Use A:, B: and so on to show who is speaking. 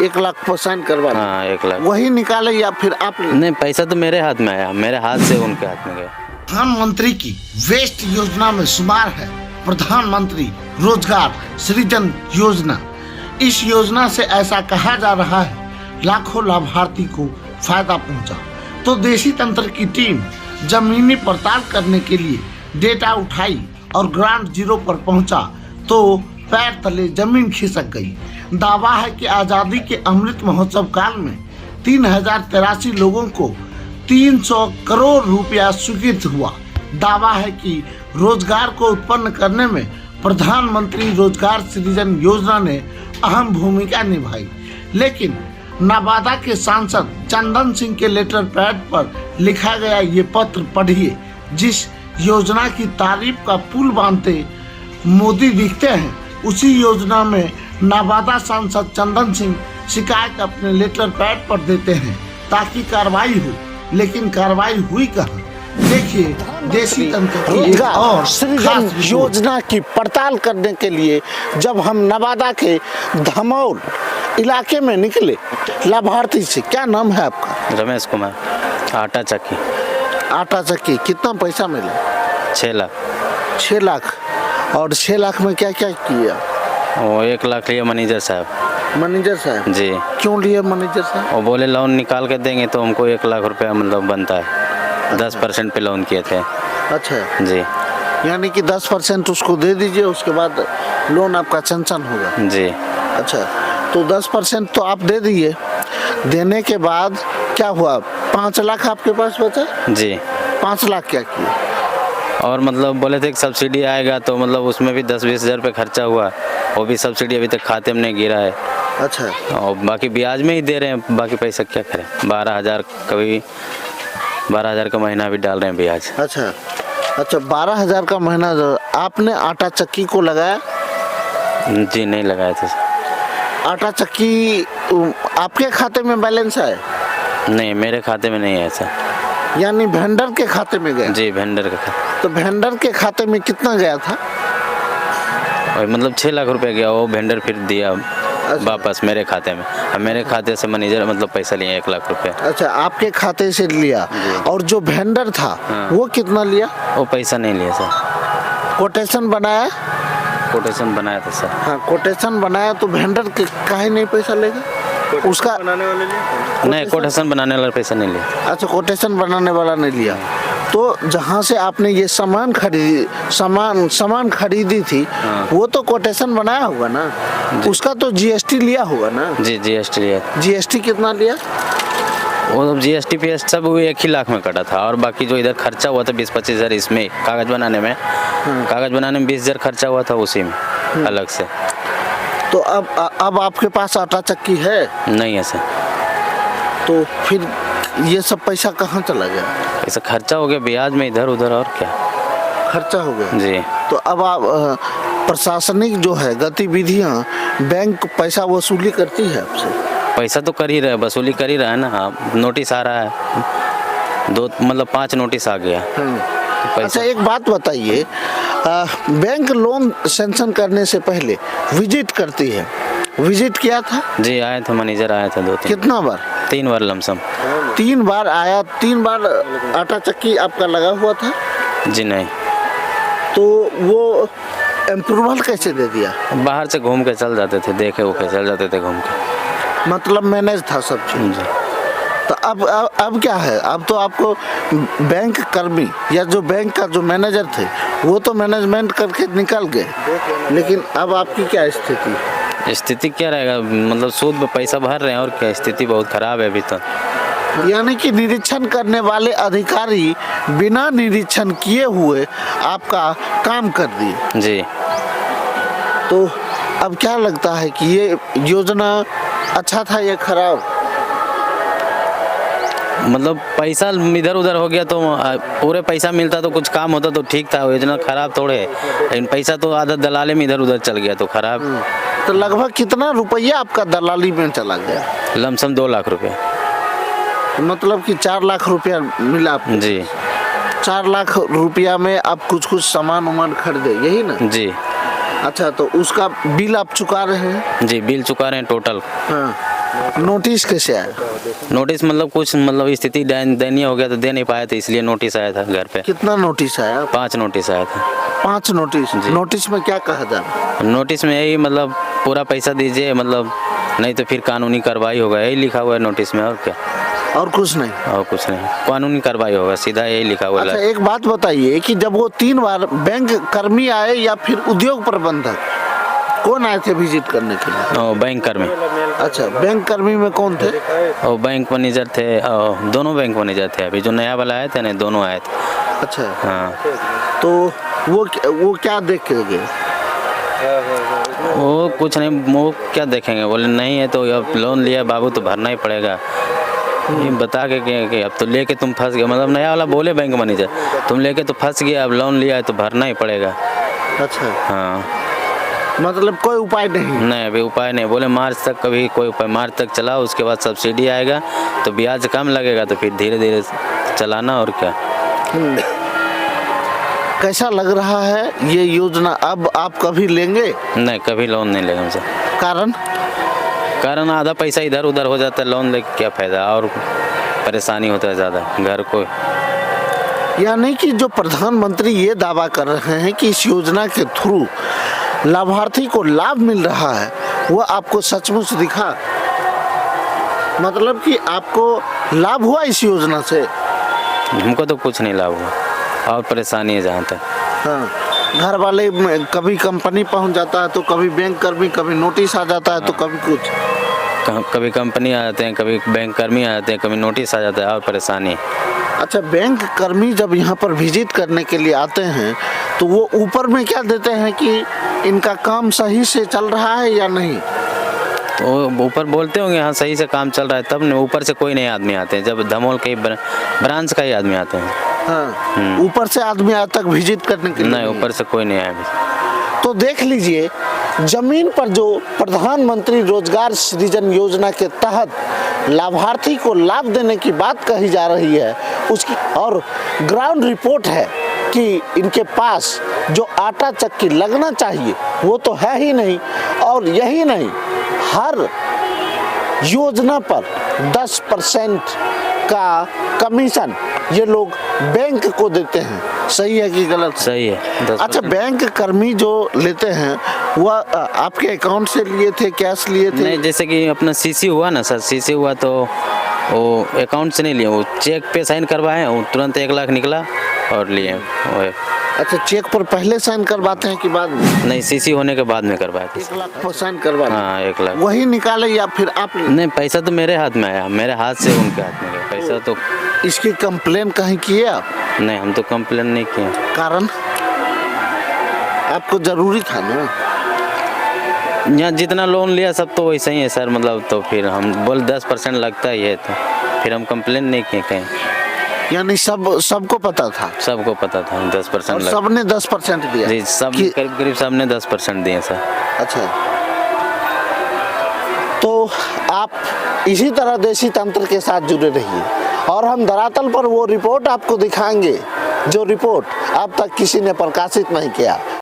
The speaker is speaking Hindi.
A: 1 लाख साइन करवा लिया।
B: हाँ 1 लाख।
A: वही निकाले या फिर आप?
B: नहीं, पैसा तो मेरे हाथ में आया, मेरे हाथ से उनके हाथ में गया।
A: प्रधानमंत्री की वेस्ट योजना में शुमार है प्रधानमंत्री रोजगार सृजन योजना। इस योजना से ऐसा कहा जा रहा है लाखों लाभार्थी को फायदा पहुंचा। तो देशी तंत्र की टीम जमीनी पड़ताल करने के लिए डेटा उठाई और ग्राउंड जीरो पर पहुंचा तो पैर तले जमीन खिसक गई। दावा है कि आजादी के अमृत महोत्सव काल में 3083 लोगों को 300 करोड़ रुपया स्वीकृत हुआ। दावा है कि रोजगार को उत्पन्न करने में प्रधानमंत्री रोजगार सृजन योजना ने अहम भूमिका निभाई। लेकिन नवादा के सांसद चंदन सिंह के लेटर पैड पर लिखा गया ये पत्र पढ़िए, जिस योजना की तारीफ का पुल बांधते मोदी दिखते हैं, उसी योजना में नवादा सांसद चंदन सिंह शिकायत अपने लेटर पैड पर देते हैं ताकि कार्रवाई हो, लेकिन कार्रवाई हुई कहाँ? देखिए देशी तंत्र की और सृजन योजना की पड़ताल करने के लिए जब हम नवादा के धमौल इलाके में निकले लाभार्थी से। क्या नाम है आपका?
B: रमेश कुमार। आटा चक्की।
A: आटा चक्की। कितना पैसा मिला?
B: 6 लाख।
A: 6 लाख। और 6 लाख में क्या क्या किया?
B: वो 1 लाख लिया मैनेजर साहब।
A: मैनेजर साहब
B: जी।
A: क्यों लिए मैनेजर साहब?
B: वो बोले लोन निकाल के देंगे तो हमको 1 लाख रुपया मतलब बनता है। 10% पे लोन किए थे।
A: अच्छा
B: जी।
A: यानी कि 10% उसको दे दीजिए, उसके बाद लोन आपका सैंक्शन होगा।
B: जी।
A: अच्छा, तो 10% तो आप दे दिए। देने के बाद क्या हुआ? 5 लाख आपके पास बचा?
B: जी।
A: 5 लाख क्या किए?
B: और मतलब बोले थे कि सब्सिडी आएगा तो मतलब उसमें भी 10-20 हज़ार रुपये खर्चा हुआ। वो भी सब्सिडी अभी तक खाते में नहीं गिरा है।
A: अच्छा।
B: और बाकी ब्याज में ही दे रहे हैं, बाकी पैसा क्या करें। 12,000 कभी 12,000 का महीना भी डाल रहे हैं ब्याज।
A: अच्छा अच्छा, 12,000 का महीना आपने आटा चक्की को लगाया?
B: जी नहीं लगाया था।
A: आटा चक्की आपके खाते में बैलेंस है?
B: नहीं, मेरे खाते में नहीं है ऐसा।
A: यानी वेंडर के खाते में गया?
B: जी, वेंडर का खाते।
A: तो वेंडर के खाते में कितना गया था?
B: और मतलब 6 लाख रुपए गया, वो वेंडर फिर दिया वापस मेरे खाते में। अब मेरे खाते से मैनेजर मतलब पैसा लिया 1 लाख रुपए।
A: अच्छा, आपके खाते से लिया। और जो वेंडर था वो कितना लिया?
B: वो पैसा नहीं लिया सर।
A: कोटेशन बनाया?
B: कोटेशन बनाया था सर।
A: हाँ, कोटेशन बनाया तो वेंडर काहे नहीं पैसा लेगा? उसका
C: बनाने वाले लिए
B: नहीं, कोटेशन बनाने वाला पैसा नहीं लिया।
A: अच्छा, कोटेशन बनाने वाला नहीं लिया। तो जहाँ से आपने ये सामान खरीदी थी वो तो कोटेशन बनाया होगा ना? उसका तो जीएसटी लिया होगा ना?
B: जी, जीएसटी लिया।
A: जीएसटी कितना लिया?
B: वो जीएसटी पे सब वो 1 ही लाख में कटा था। और बाकी जो इधर खर्चा हुआ था 20-25 हज़ार इसमें कागज बनाने में। कागज बनाने में 20 हज़ार खर्चा हुआ था उसी में अलग से।
A: तो अब आपके पास आटा चक्की है?
B: नहीं है सर।
A: तो फिर ये सब पैसा कहाँ चला गया?
B: ऐसा खर्चा हो गया ब्याज में इधर उधर, और क्या
A: खर्चा हो गया।
B: जी।
A: तो अब आप प्रशासनिक जो है गतिविधियाँ, बैंक पैसा वसूली करती है आपसे?
B: पैसा तो कर ही रहा है, वसूली कर ही रहा है ना। हाँ, नोटिस आ रहा है 2 मतलब 5 नोटिस आ गया।
A: अच्छा, एक बात बताइए, बैंक लोन सैंक्शन करने से पहले विजिट करती है, विजिट किया था?
B: जी, आए थे, मैनेजर आया था 2-3।
A: कितना बार?
B: 3 बार लमसम।
A: 3 बार आया। 3 बार आटा चक्की आपका लगा हुआ था?
B: जी नहीं।
A: तो वो अप्रूवल कैसे दे दिया?
B: बाहर से घूम के चल जाते थे, देखे वो चल जाते थे घूम के।
A: मतलब मैनेज था सब चीज।
B: जी।
A: तो अब क्या है? अब तो आपको बैंक कर्मी या जो बैंक का जो मैनेजर थे वो तो मैनेजमेंट करके निकल गए, लेकिन अब आपकी क्या स्थिति?
B: स्थिति क्या रहेगा, मतलब सूद पे पैसा भर रहे हैं और क्या। स्थिति बहुत खराब है अभी तो।
A: यानी कि निरीक्षण करने वाले अधिकारी बिना निरीक्षण किए हुए आपका काम कर दिए।
B: जी।
A: तो अब क्या लगता है कि ये योजना अच्छा था या खराब?
B: मतलब पैसा इधर उधर हो गया तो पूरे पैसा मिलता तो कुछ काम होता तो ठीक था। योजना खराब थोड़े है, लेकिन पैसा तो आधा दलाली में इधर उधर चल गया तो खराब।
A: तो लगभग कितना रुपया आपका दलाली में चला गया?
B: लमसम 2 लाख रुपए।
A: मतलब कि 4 लाख रुपया मिला आपको?
B: जी।
A: 4 लाख रुपया में आप कुछ सामान उमान खरीदे, यही ना?
B: जी।
A: अच्छा, तो उसका बिल आप चुका रहे हैं?
B: जी, बिल चुका रहे हैं टोटल।
A: हाँ। नोटिस कैसे आया?
B: नोटिस मतलब कुछ मतलब स्थिति दयनीय हो गया तो दे नहीं पाए थे, इसलिए नोटिस आया था घर पे।
A: कितना नोटिस आया?
B: 5 नोटिस आया था।
A: 5 नोटिस। नोटिस में क्या कहा जा रहा है?
B: नोटिस में यही मतलब पूरा पैसा दीजिए, मतलब नहीं तो फिर कानूनी कार्रवाई होगा, यही लिखा हुआ है नोटिस में। और क्या?
A: और कुछ नहीं?
B: और कुछ नहीं, कानूनी कार्रवाई होगा, सीधा यही लिखा हुआ
A: अच्छा,
B: है।
A: एक बात बताइए कि जब वो 3 बार बैंक कर्मी आए या फिर उद्योग प्रबंधक, कौन आए थे विजिट करने के लिए?
B: और बैंक कर्मी।
A: अच्छा, बैंक कर्मी में कौन थे?
B: और बैंक मैनेजर थे, और दोनों बैंक मैनेजर थे। अभी जो नया वाला आए थे ना, दोनों आए थे।
A: अच्छा,
B: हाँ,
A: तो वो क्या देख के गए?
B: वो कुछ नहीं, वो क्या देखेंगे, बोले नहीं है तो अब लोन लिया बाबू तो भरना ही पड़ेगा। ये बता के कि अब तो लेके तुम फंस गए, मतलब नया वाला बोले बैंक मैनेजर, तुम लेके तो फंस गए, अब लोन लिया है तो भरना ही पड़ेगा।
A: अच्छा,
B: हाँ,
A: मतलब कोई उपाय नहीं?
B: नहीं अभी उपाय नहीं, बोले मार्च तक कभी कोई उपाय, मार्च तक चलाओ, उसके बाद सब्सिडी आएगा तो ब्याज कम लगेगा, तो फिर धीरे धीरे चलाना। और क्या?
A: कैसा लग रहा है ये योजना? अब आप कभी लेंगे?
B: नहीं, कभी लोन नहीं लेगा हमसे।
A: कारण
B: आधा पैसा इधर उधर हो जाता है, लोन लेके क्या फायदा, और परेशानी होता है ज़्यादा घर को।
A: यानी कि जो प्रधानमंत्री ये दावा कर रहे हैं कि इस योजना के थ्रू लाभार्थी को लाभ मिल रहा है, वो आपको सचमुच दिखा? मतलब कि आपको लाभ हुआ इस योजना से?
B: हमको तो कुछ नहीं लाभ हुआ, और परेशानी है जहाँ तक।
A: हाँ, घर वाले कभी कंपनी पहुंच जाता है तो कभी बैंक कर्मी, कभी नोटिस आ जाता है तो कभी कुछ।
B: कभी कंपनी आ जाते हैं, कभी बैंक कर्मी आ जाते हैं, कभी नोटिस आ जाता है, और परेशानी।
A: अच्छा, बैंक कर्मी जब यहाँ पर विजिट करने के लिए आते हैं तो वो ऊपर में क्या देते हैं कि इनका काम सही से चल रहा है या नहीं?
B: तो ऊपर बोलते होंगे हाँ सही से काम चल रहा है, तब नहीं, ऊपर से कोई नहीं आदमी आते हैं, जब धमोल के ब्रांच का ही आदमी आते हैं।
A: हाँ, ऊपर से आदमी आज तक विजिट करने के लिए
B: नहीं, ऊपर से कोई नहीं आया।
A: तो देख लीजिए, जमीन पर जो प्रधानमंत्री रोजगार सृजन योजना के तहत लाभार्थी को लाभ देने की बात कही जा रही है, उसकी और ग्राउंड रिपोर्ट है कि इनके पास जो आटा चक्की लगना चाहिए वो तो है ही नहीं। और यही नहीं, हर योजना पर 10% का कमीशन ये लोग बैंक को देते हैं। सही है कि गलत?
B: सही है। 10%।
A: अच्छा, बैंक कर्मी जो लेते हैं वह आपके अकाउंट से लिए थे, कैश लिए थे?
B: नहीं, जैसे कि अपना सीसी हुआ ना सर, सीसी हुआ तो वो अकाउंट से नहीं लिए, वो चेक पे साइन करवाए, वो तुरंत 1 लाख निकला और लिए वो।
A: अच्छा, चेक पर पहले साइन करवाते हैं कि बाद में?
B: नहीं, सीसी होने के बाद में करवाए थे।
A: 1 लाख पर साइन करवा?
B: हाँ, 1 लाख
A: वही निकाले या फिर आप?
B: नहीं, पैसा तो मेरे हाथ में आया, मेरे हाथ से उनके हाथ में गया पैसा। तो
A: इसकी कंप्लेन कहीं किए आप?
B: नहीं, हम तो कंप्लेन नहीं किए।
A: कारण आपको जरूरी था ना?
B: यहाँ जितना लोन लिया सब तो वैसे ही है सर, मतलब तो फिर हम बोल 10% लगता ही है, तो फिर हम कंप्लेन नहीं किए कहीं।
A: यानी सबको पता था?
B: सबको पता था 10% लग।
A: सबने 10% दिया?
B: जी, सब करीब सबने 10% दिए सर।
A: अच्छा, तो आप इसी तरह देशी तंत्र के साथ जुड़े रहिए और हम धरातल पर वो रिपोर्ट आपको दिखाएंगे जो रिपोर्ट अब तक किसी ने प्रकाशित नहीं किया।